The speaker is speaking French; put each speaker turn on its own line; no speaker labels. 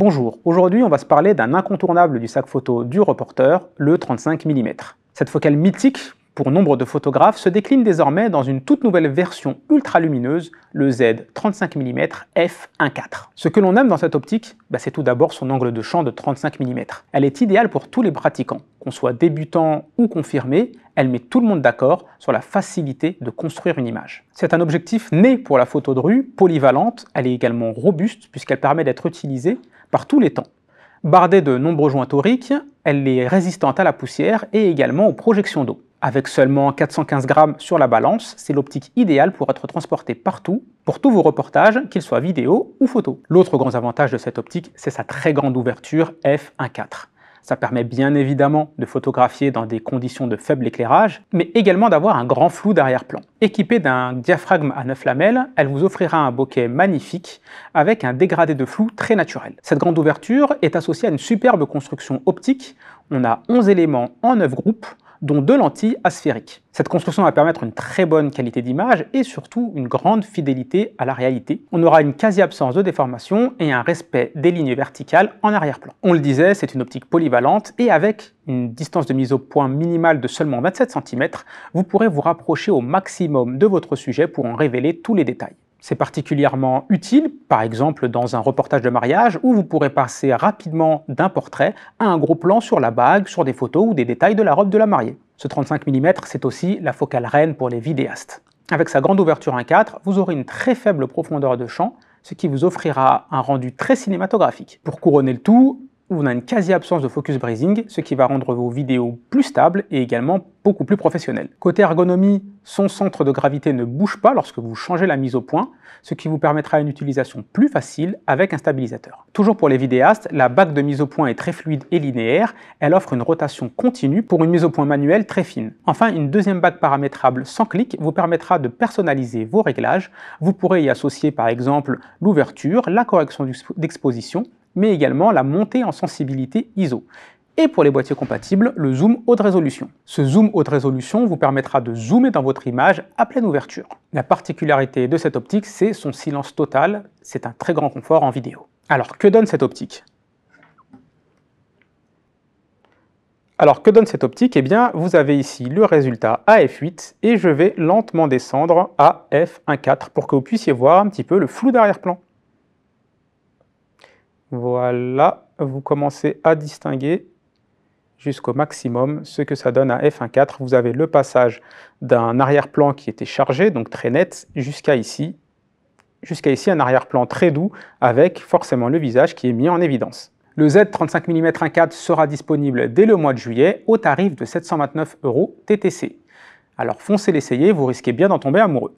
Bonjour, aujourd'hui on va se parler d'un incontournable du sac photo du reporter, le 35 mm. Cette focale mythique, pour nombre de photographes, se décline désormais dans une toute nouvelle version ultra lumineuse, le Z 35 mm f1.4. Ce que l'on aime dans cette optique, c'est tout d'abord son angle de champ de 35 mm. Elle est idéale pour tous les pratiquants, qu'on soit débutant ou confirmé, elle met tout le monde d'accord sur la facilité de construire une image. C'est un objectif né pour la photo de rue, polyvalente, elle est également robuste puisqu'elle permet d'être utilisée par tous les temps. Bardée de nombreux joints toriques, elle est résistante à la poussière et également aux projections d'eau. Avec seulement 415 grammes sur la balance, c'est l'optique idéale pour être transportée partout, pour tous vos reportages, qu'ils soient vidéo ou photo. L'autre grand avantage de cette optique, c'est sa très grande ouverture f1.4. Ça permet bien évidemment de photographier dans des conditions de faible éclairage, mais également d'avoir un grand flou d'arrière-plan. Équipée d'un diaphragme à 9 lamelles, elle vous offrira un bokeh magnifique avec un dégradé de flou très naturel. Cette grande ouverture est associée à une superbe construction optique. On a 11 éléments en 9 groupes, dont 2 lentilles asphériques. Cette construction va permettre une très bonne qualité d'image et surtout une grande fidélité à la réalité. On aura une quasi-absence de déformation et un respect des lignes verticales en arrière-plan. On le disait, c'est une optique polyvalente et avec une distance de mise au point minimale de seulement 27 cm, vous pourrez vous rapprocher au maximum de votre sujet pour en révéler tous les détails. C'est particulièrement utile, par exemple dans un reportage de mariage où vous pourrez passer rapidement d'un portrait à un gros plan sur la bague, sur des photos ou des détails de la robe de la mariée. Ce 35 mm, c'est aussi la focale reine pour les vidéastes. Avec sa grande ouverture 1.4, vous aurez une très faible profondeur de champ, ce qui vous offrira un rendu très cinématographique. Pour couronner le tout, on a une quasi-absence de focus breathing, ce qui va rendre vos vidéos plus stables et également beaucoup plus professionnelles. Côté ergonomie, son centre de gravité ne bouge pas lorsque vous changez la mise au point, ce qui vous permettra une utilisation plus facile avec un stabilisateur. Toujours pour les vidéastes, la bague de mise au point est très fluide et linéaire, elle offre une rotation continue pour une mise au point manuelle très fine. Enfin, une deuxième bague paramétrable sans clic vous permettra de personnaliser vos réglages. Vous pourrez y associer par exemple l'ouverture, la correction d'exposition, mais également la montée en sensibilité ISO. Et pour les boîtiers compatibles, le zoom haute résolution. Ce zoom haute résolution vous permettra de zoomer dans votre image à pleine ouverture. La particularité de cette optique, c'est son silence total, c'est un très grand confort en vidéo. Alors, que donne cette optique ? Eh bien, vous avez ici le résultat à f8 et je vais lentement descendre à f1.4 pour que vous puissiez voir un petit peu le flou d'arrière-plan. Voilà, vous commencez à distinguer jusqu'au maximum ce que ça donne à f1.4. Vous avez le passage d'un arrière-plan qui était chargé, donc très net, jusqu'à ici un arrière-plan très doux avec forcément le visage qui est mis en évidence. Le Z 35 mm 1.4 sera disponible dès le mois de juillet au tarif de 729 € TTC. Alors foncez l'essayer, vous risquez bien d'en tomber amoureux.